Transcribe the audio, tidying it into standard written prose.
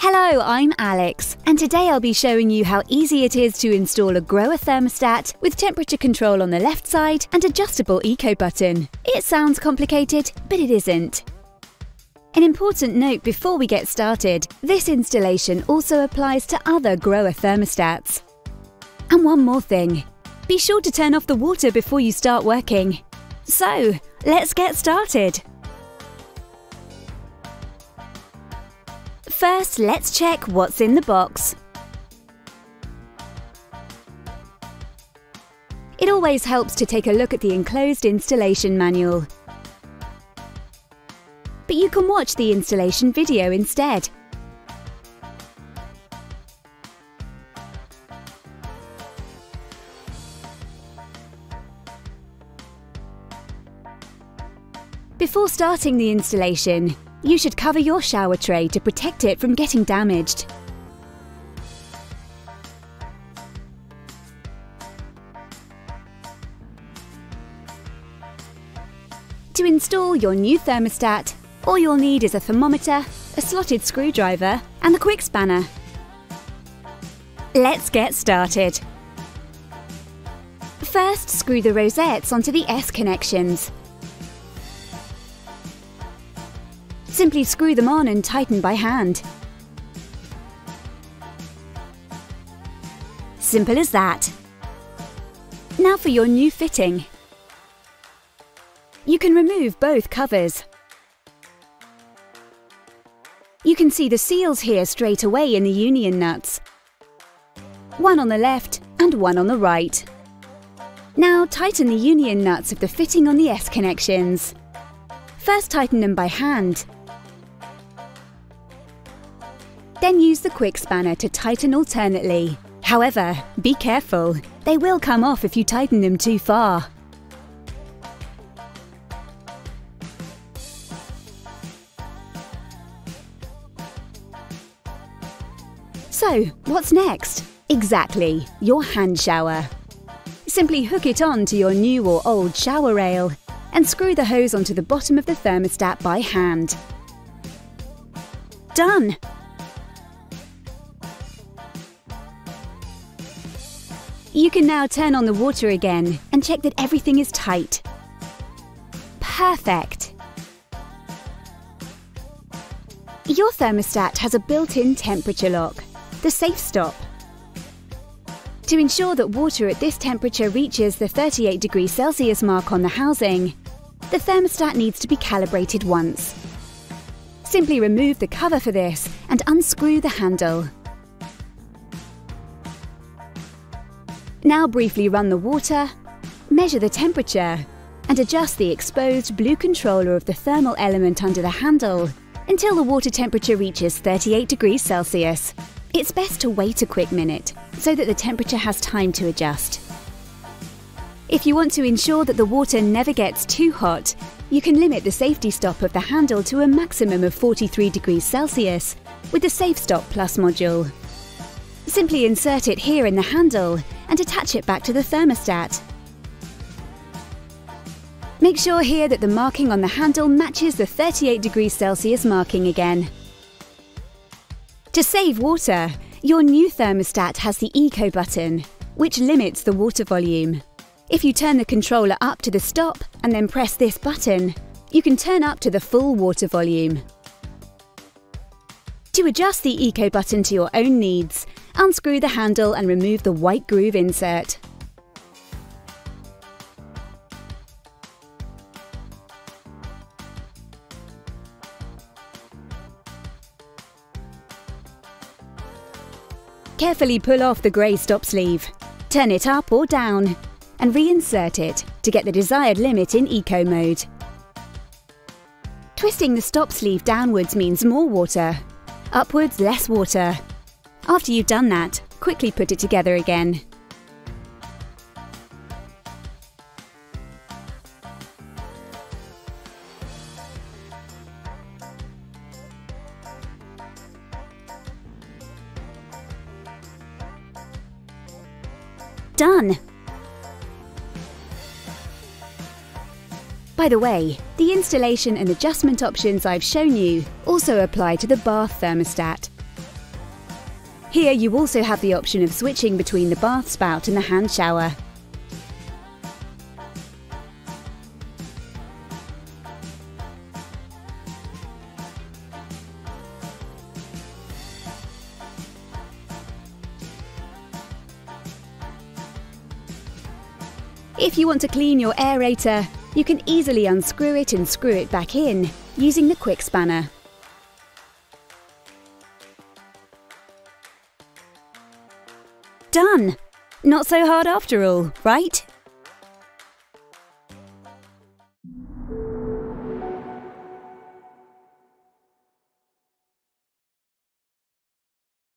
Hello, I'm Alex, and today I'll be showing you how easy it is to install a grower thermostat with temperature control on the left side and adjustable eco button. It sounds complicated, but it isn't. An important note before we get started, this installation also applies to other grower thermostats. And one more thing, be sure to turn off the water before you start working. So, let's get started. First, let's check what's in the box. It always helps to take a look at the enclosed installation manual. But you can watch the installation video instead. Before starting the installation, you should cover your shower tray to protect it from getting damaged. To install your new thermostat, all you'll need is a thermometer, a slotted screwdriver, and the quick spanner. Let's get started. First, screw the rosettes onto the S connections. Simply screw them on and tighten by hand. Simple as that. Now for your new fitting. You can remove both covers. You can see the seals here straight away in the union nuts. One on the left and one on the right. Now tighten the union nuts of the fitting on the S connections. First tighten them by hand. Then use the quick spanner to tighten alternately. However, be careful, they will come off if you tighten them too far. So, what's next? Exactly, your hand shower. Simply hook it on to your new or old shower rail and screw the hose onto the bottom of the thermostat by hand. Done! You can now turn on the water again and check that everything is tight. Perfect! Your thermostat has a built-in temperature lock, the Safe Stop. To ensure that water at this temperature reaches the 38 degrees Celsius mark on the housing, the thermostat needs to be calibrated once. Simply remove the cover for this and unscrew the handle. Now briefly run the water, measure the temperature, and adjust the exposed blue controller of the thermal element under the handle until the water temperature reaches 38 degrees Celsius. It's best to wait a quick minute so that the temperature has time to adjust. If you want to ensure that the water never gets too hot, you can limit the safety stop of the handle to a maximum of 43 degrees Celsius with the Safe Stop Plus module. Simply insert it here in the handle and attach it back to the thermostat. Make sure here that the marking on the handle matches the 38 degrees Celsius marking again. To save water, your new thermostat has the Eco button, which limits the water volume. If you turn the controller up to the stop and then press this button, you can turn up to the full water volume. To adjust the Eco button to your own needs, unscrew the handle and remove the white groove insert. Carefully pull off the grey stop sleeve, turn it up or down, and reinsert it to get the desired limit in Eco mode. Twisting the stop sleeve downwards means more water, upwards less water. After you've done that, quickly put it together again. Done! By the way, the installation and adjustment options I've shown you also apply to the bath thermostat. Here you also have the option of switching between the bath spout and the hand shower. If you want to clean your aerator, you can easily unscrew it and screw it back in using the quick spanner. Done! Not so hard after all, right?